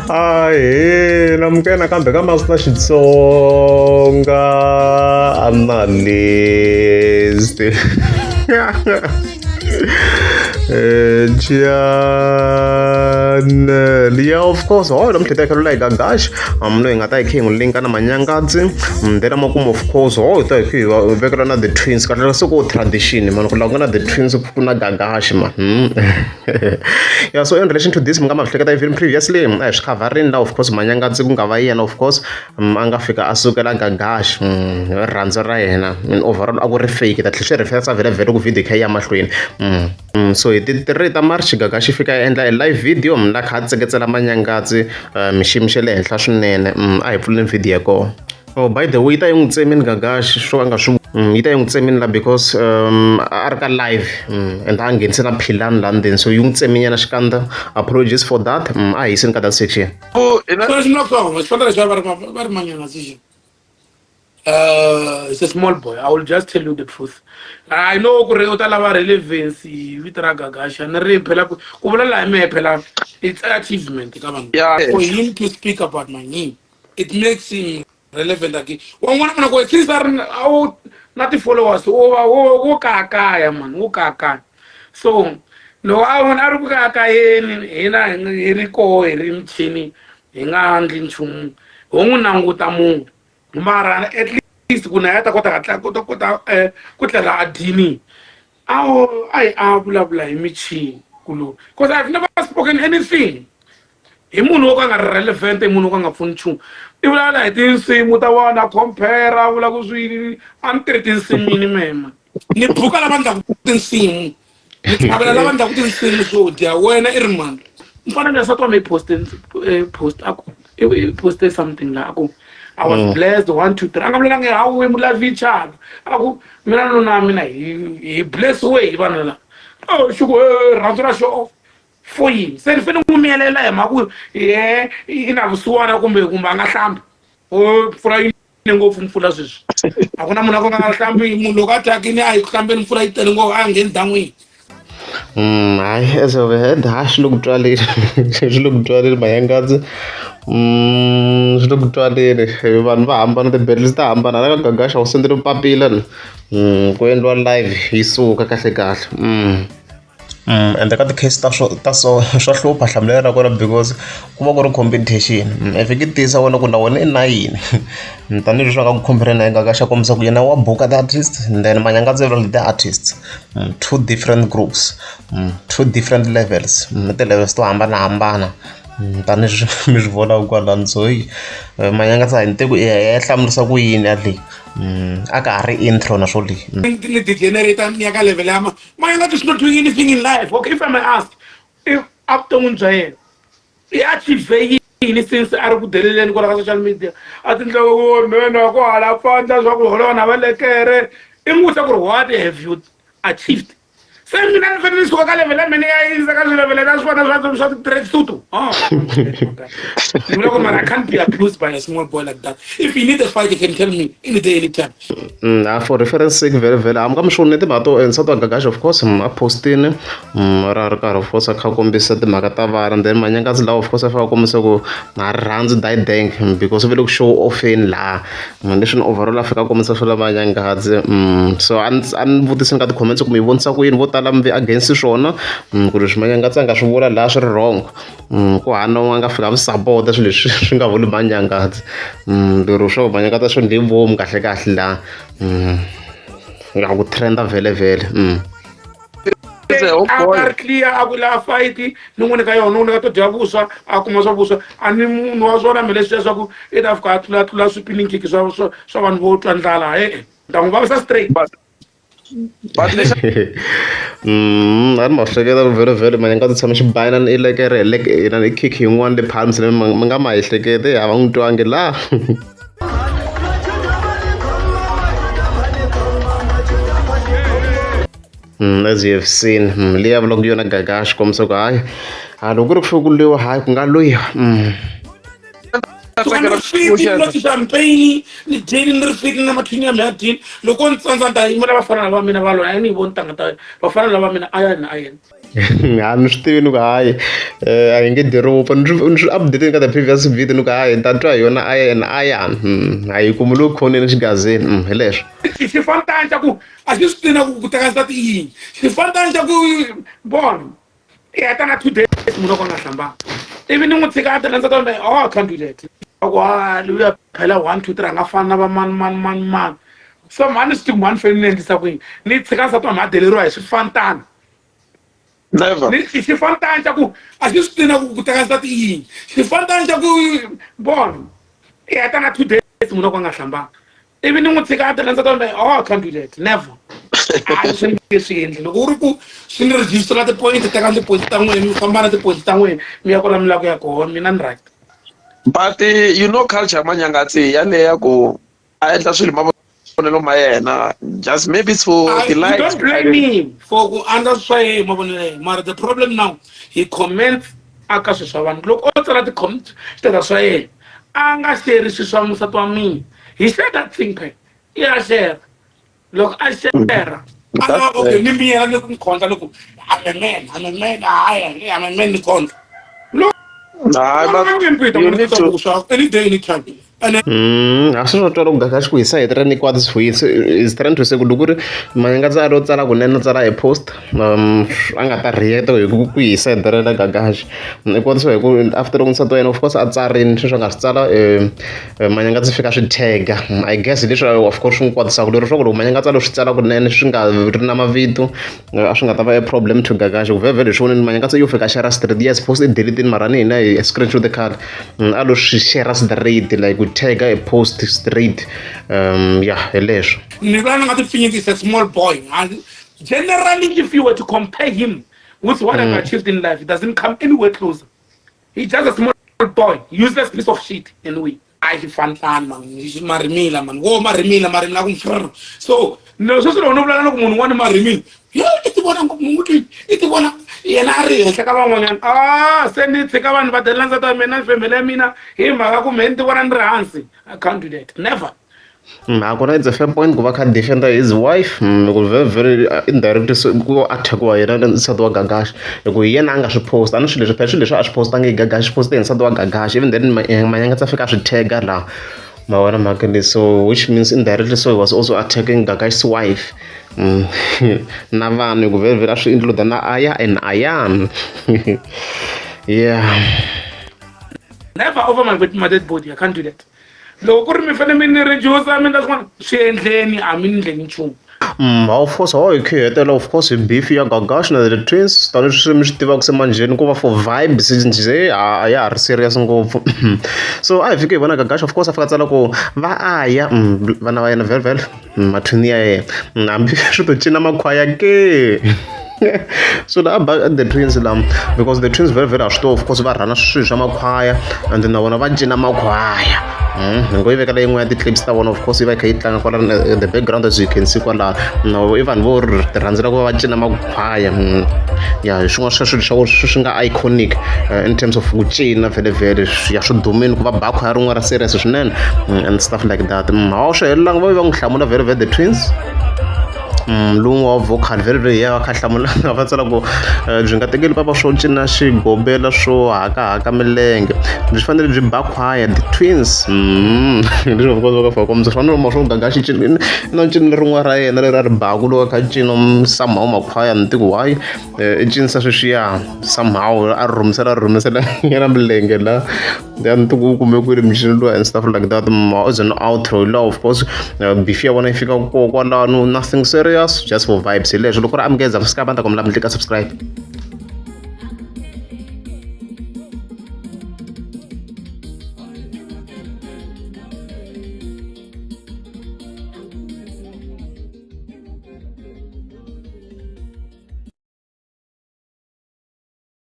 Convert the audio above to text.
Ahee, namukela kambe ka Master Xitsonga analyst. Yeah, of course. Oh, I'm taking a like a gash. I'm knowing that I came link and Manyangazi. Then I'm of course. Oh, thank you. We're gonna the twins. Got also go tradition. Man, we're the twins of Kuna Gagash. Yeah, so in relation to this, I'm going film previously. I'm covering now, of course, Manyangazi Gavai, and of course, Angafika Asukala Gagash. Ranzara. And overall, I would fake it. At least refers a very good video. Kayama. So it did the rate march Gagashi fika endla a live video mna khatse ke tsela manyangatsi mishimshele henhla swinene a hi pfuleni video ko. Oh, by the way, ita yung tsemin Gagashi swo anga swi ita yung tsemin la because a ri ka live and a nghenise na philani la ndzeni so yung tseminyana xikandza. Apologies for that. A hi yiseni ka that section. Oh, it's a small boy. I will just tell you the truth. I know relevancy with Ragagasha and it's achievement. Yeah. For him to speak about my name, it makes him relevant again. One go since our not the followers over kaka man kaka. So no I want Arukaka in Eriko Erimchini in Anglin Ongunangutamu. Mara at least kuna yata kota kutla adini. I blah blah michi kulu. Because I've never spoken anything. Imuno kanga relevant, imuno kanga funchu. Ibla la itinsi mutawana compare ula kuzwini antretinsi minimum. Ni buka la banda kutinsi. Ni abla la banda kutinsi so dia wena irman. Mfana na sato me post posted something la ako. I was blessed 1 2 3 angamlanga how we love each other aku mina no na mina he bless way banala oh shugo ranzura show for him se rifene ngumelela emaku ina vusuwana kumbe angahlamba oh fura ngopfu mfula sweswi akuna munhu akona ngahlambi munhu lokati akini ayi kuhlambeni mfula itele ngo angeni dan'wini. Hayi as overhead hash lokutwalile lokutwalile Mayangazi swi le ku twaleni vanhu va hambana ti-battles ta hambana la ka Gagasha u sendele papila ku endliwa live yi suka kahle kahle ende ka ti-case ta so swa hlupha hlamulelo ra kona because ku va ku ri competition if i tisa wena ku na wena i na yini tanihileswi va nga ku khompera na Gagasha kombisa ku yena wa buka the artist and then Manyangazi the artists two different groups two different levels ti-levels to hambanahambana tanihileswi mi swi vonaka kwalani so Manyangazi a hi ntiku ya hlamurisa ku yini ali a ka ha ri intro na swo leyi Ni degenerator ni ya ka level ya Manyangazi is not doing anything in life. Okay, if I may ask, if after unjaye he achieve yini since a ri ku deleleni kwala ka social media a tindla ku nena ku hala fanda swa ku holona va lekere I ngutla ku ri what have you achieved? Se mina ni fanele ni suka ka level ya mina ya yisa ka level ya swona swa ti-trade suit. I can't be abused by a small boy like that. If you need a fight, you can tell me any day, anytime. For reference sake very I'm kam sure nete bato and South Gagashi of course a postini ra ri karhi of course a kha kombisa timhaka ta vana then Manyangazi lawa of course a fika kombisa ku na rhandzi die dang because u vele ku show off in la leswi overall a fika kombisa swo la Manyangazi so a ni vutisini ka ti-comments ku mi vonisa ku yini vo tala mi ve against swona ku leswi Manyangazi a nga swi vula laha swi ri wrong ku hana un'wana nga fika mi support swilo leswi swi nga vuli Manyangazi lero swo Manyangazi swi ndli vomu kahle kahle la ya ku trenda vele a clear a vula fight ni n'wini ka yona n'wini ka to dya vuswa a kuma swa vuswa a ni munhu wa swona mi leswi swa ku i ta fika a tlula swipinning kick swa vanhu vo twa ndlala ta n'wi vavisa straight a ni ma hleketa vele Manyangazi tshame xibayana i lekere i kick yin'wana le palms mi nga ma ehlekete a va n'wi twangi la as you have seen liya vula ku yona Gagashi kombisa ku hayi loko ku ri ku fike ku lwiwa hayi ku nga loyiwa champagne ni dyeni ni ri fiki na mathini ya mihadini loko ni tsandza ni ta yimela vafana lava mina va lona a ni yi voni ntanga ta vafana lava mina ayani a ni swi tivi ni ku hayi a hi nge diropa ni swi update ka the previous video ni ku hayi ta twa hi yona iron a hi kumi lowu khoneni xigazeni hi leswo xifantani xa ku a xi swi tina ku teka nsati i yini xifantani xa ku bona i heta na 2 days munhu loko a nga hlambanga ivi ni n'wi tshika a tela nsati wa oh I can't do that loko luya phela 1 2 3 a nga fani na va mani so mani swi tiku mani feni ni endlisa ku yini ni tshika nsati wa mhi a deleriwa hi swifantana Never. xifantani xa ku a xi swi tina ku teka nsati i yini xifantani xa ku bona i heta na 2 days munhu loko a nga hlambanga ivi ni n'wi tshika a tela nsati wa oh I can't do that never a swi nge swi endli loko u ri ku swi ni registra tipoint teka tipoint ta n'wina mi famba na tipoint ta n'wina mi ya kona mi lava ku ya kona mina ni right But you know culture manyangatsi yaleya ku a endla swilo mavonelo ma yena just maybe it's for the you light. don't blame me for ku andla swa ye mavonelo mara the problem now he comments aka swilo swa vanhu loko o tsala ti-comment xiteka swa yena a nga sheri swilo swa musati wa mina he said that thing ya share loko a share okay ni miyela ni ku ni khonta loko I'm a man I'm a man ni khonta Nah, but you need to. any day anytime and a swi swo twa loko gagaxi ku hisa hetelela ni kwati is trying to say ku loko ku ri manyangatsi a lo tsala kunene tsala hi post a nga ta react hi ku hisa hetelela gagaxi i kwatisiwa hi ku after loko nsati wa yena of course a tsarini sweswi a nga swi tsala manyangatsi fika swi tag I guess hi leswi of course swi n'wi kwatisaka lero swa ku loko manyangatsi a lo swi tsala kunene swi nga ri na mavito a swi nga ta va a problem to gagaxi ku vhevhele hi swonini manyangatsi yo fika share straight yes post i deletini mara ni hina hi screenshot the card a lo swi share straight like ku tag a post straight yeah hi leswo ni vula ni nga ti pfinyikisa a small boy generally if you were to compare him with what I've achieved in life it doesn't come anywhere closer he's just a small boy useless piece of shit anyway I fantana man marimila man wo marimila ku mfrr so no so no vula loko munhu wani marimila yo i ti vona ngopfu i ti vona yena a ri henhla ka van'wanyana se ni tshika vanhu va delela nsati wa mina ni family ya mina hi mhaka ku me ni ti vona ni ri hansi I can't do that never a kona it's a fair point ku va kha defender his wife ku very indirectly ku attack-iwa yena nsati wa gagaxi hi ku hi yena a nga swi post a ni swilo leswi phela swilo leswi a swi postanga hi gagaxi swi poste hi nsati wa gagaxi even then manyangatsi a fika a swi tag laha ma vona mhaka leyi so which means indirectly so he was also attacking gagaxi's wife na vanhu hi ku vhele a swi include na aya and ayan yeah never over my dead body I can't do that loko ku ri mi fanele mi ni reduce mi ta swin'wana swi endleni a mi ni endleni nchumu of course how hi khihetela of course hi beef ya gagaxi na the twins tanihileswi mi swi tivaka se manjheni ku va for vibes nje a ya ha ri serious ngopfu so a hi fike hi vona gagaxi of course a fika tsala ku va aya vana va yena vhele mathwini ya yena hambi swi to cina makhwaya ke so the twins because the twins very a swi tiva of course va rhana swilo swa makhwaya and then na vona va cina makhwaya ni ngo yi veka leyi n'wana ya ti-clips ta vona of course yi va yi kha yi tlanga kwala the background as you can see kwalaha no i vanhu vo ti rhandzela ku va va cina makhwaya ya hi swin'wana swa swilo swi nga iconic in terms of ku cina vhele ya swi dumini ku va ba khwaya rin'wana ra serious swinene and stuff like that hawa swi helelanga va n'wi hlamula vhele the twins lun'we wa vocal vhele ya va kha hlamula va tsala ku byi nga tekeli papa swo cina xigobela swo hakahaka milenge byi fanele byi ba khwaya the twins leswi of course va ka fika komisa swi fanele ma swo gagaxi na cinile rin'wana ra yena leri a ri baku loko a kha cina somehow makhwaya ni tiku why i cinisa sweswiya somehow a rhumisela yena milenge la ya ni tiku u kume ku ri micini luwa and stuff like that as an outro law of course beef ya vona yi fika kwalano nothing serious just for vibes hi leswo loko ri amukeza subscribe a ta kombela mi tlika subscribe